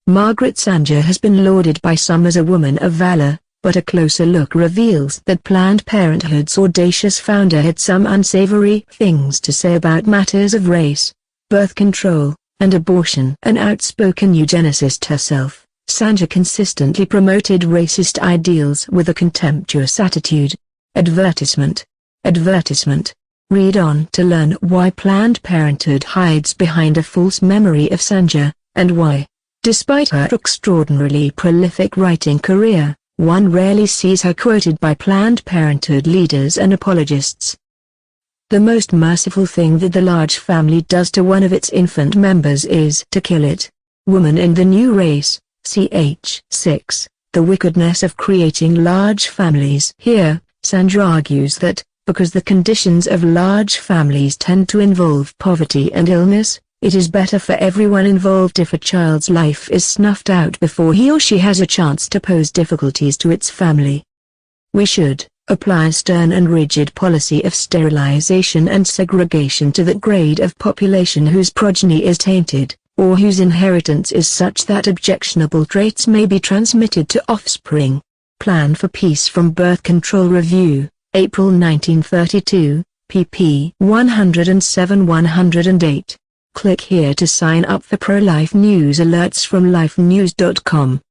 Margaret Sanger has been lauded by some as a woman of valor, but a closer look reveals that Planned Parenthood's audacious founder had some unsavory things to say about matters of race, birth control, and abortion. An outspoken eugenicist herself, Sanger consistently promoted racist ideals with a contemptuous attitude. Advertisement. Advertisement. Read on to learn why Planned Parenthood hides behind a false memory of Sanger, and why, despite her extraordinarily prolific writing career, one rarely sees her quoted by Planned Parenthood leaders and apologists. The most merciful thing that the large family does to one of its infant members is to kill it. Woman in the New Race, ch. 6, The Wickedness of Creating Large Families. Here, Sanger argues that, because the conditions of large families tend to involve poverty and illness, it is better for everyone involved if a child's life is snuffed out before he or she has a chance to pose difficulties to its family. We should apply a stern and rigid policy of sterilization and segregation to that grade of population whose progeny is tainted, or whose inheritance is such that objectionable traits may be transmitted to offspring. Plan for Peace from Birth Control Review, April 1932, pp. 107-108. Click here to sign up for pro-life news alerts from lifenews.com.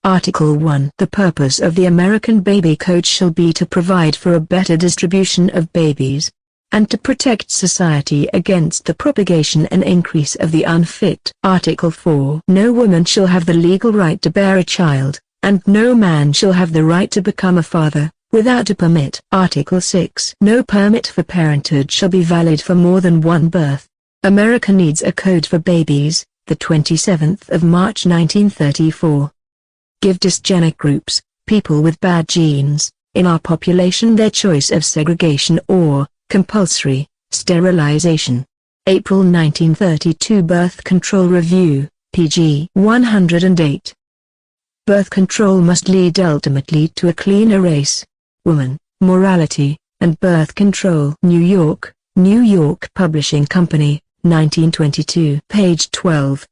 Article 1. The purpose of the American Baby Code shall be to provide for a better distribution of babies, and to protect society against the propagation and increase of the unfit. Article 4. No woman shall have the legal right to bear a child, and no man shall have the right to become a father, without a permit. Article 6. No permit for parenthood shall be valid for more than one birth. America needs a code for babies, the 27th of March 1934. Give dysgenic groups, people with bad genes, in our population their choice of segregation or compulsory sterilization. April 1932 Birth Control Review, pg 108. Birth control must lead ultimately to a cleaner race, woman, morality, and birth control. New York, New York Publishing Company, 1922. Page 12.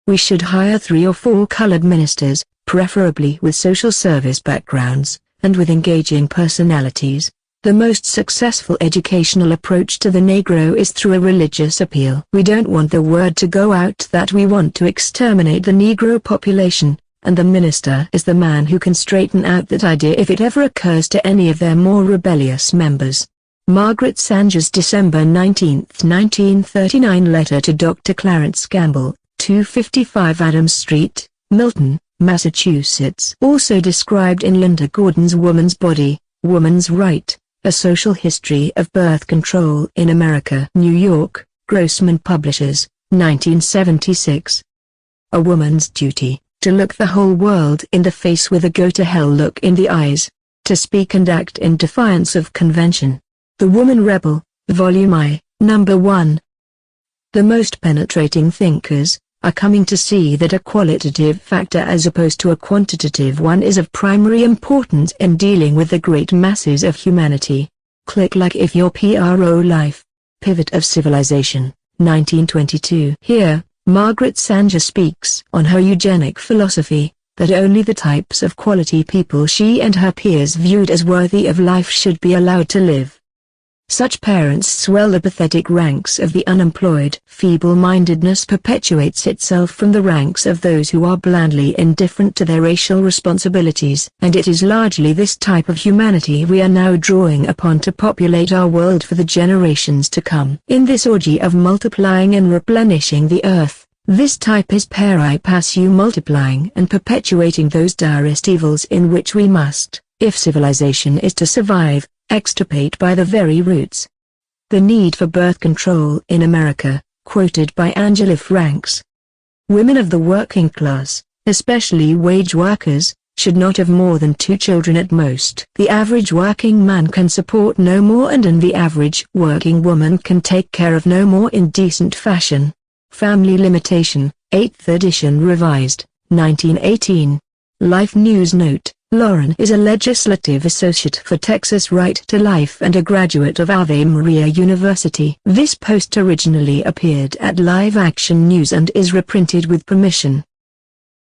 We should hire 3 or 4 colored ministers, preferably with social service backgrounds, and with engaging personalities. The most successful educational approach to the Negro is through a religious appeal. We don't want the word to go out that we want to exterminate the Negro population, and the minister is the man who can straighten out that idea if it ever occurs to any of their more rebellious members. Margaret Sanger's December 19, 1939 letter to Dr. Clarence Gamble, 255 Adams Street, Milton, Massachusetts. Also described in Linda Gordon's Woman's Body, Woman's Right, A Social History of Birth Control in America. New York, Grossman Publishers, 1976. A woman's duty, to look the whole world in the face with a go-to-hell look in the eyes, to speak and act in defiance of convention. The Woman Rebel, Volume I, Number 1. The most penetrating thinkers are coming to see that a qualitative factor as opposed to a quantitative one is of primary importance in dealing with the great masses of humanity. Click like if you're pro-life. Pivot of Civilization, 1922. Here, Margaret Sanger speaks on her eugenic philosophy, that only the types of quality people she and her peers viewed as worthy of life should be allowed to live. Such parents swell the pathetic ranks of the unemployed. Feeble-mindedness perpetuates itself from the ranks of those who are blandly indifferent to their racial responsibilities. And it is largely this type of humanity we are now drawing upon to populate our world for the generations to come. In this orgy of multiplying and replenishing the earth, this type is pari passu multiplying and perpetuating those direst evils in which we must, if civilization is to survive, extirpate by the very roots. The need for birth control in America, quoted by Angela Franks. Women of the working class, especially wage workers, should not have more than 2 children at most. The average working man can support no more, and the average working woman can take care of no more in decent fashion. Family Limitation, 8th edition revised, 1918. Life News Note. Lauren is a legislative associate for Texas Right to Life and a graduate of Ave Maria University. This post originally appeared at Live Action News and is reprinted with permission.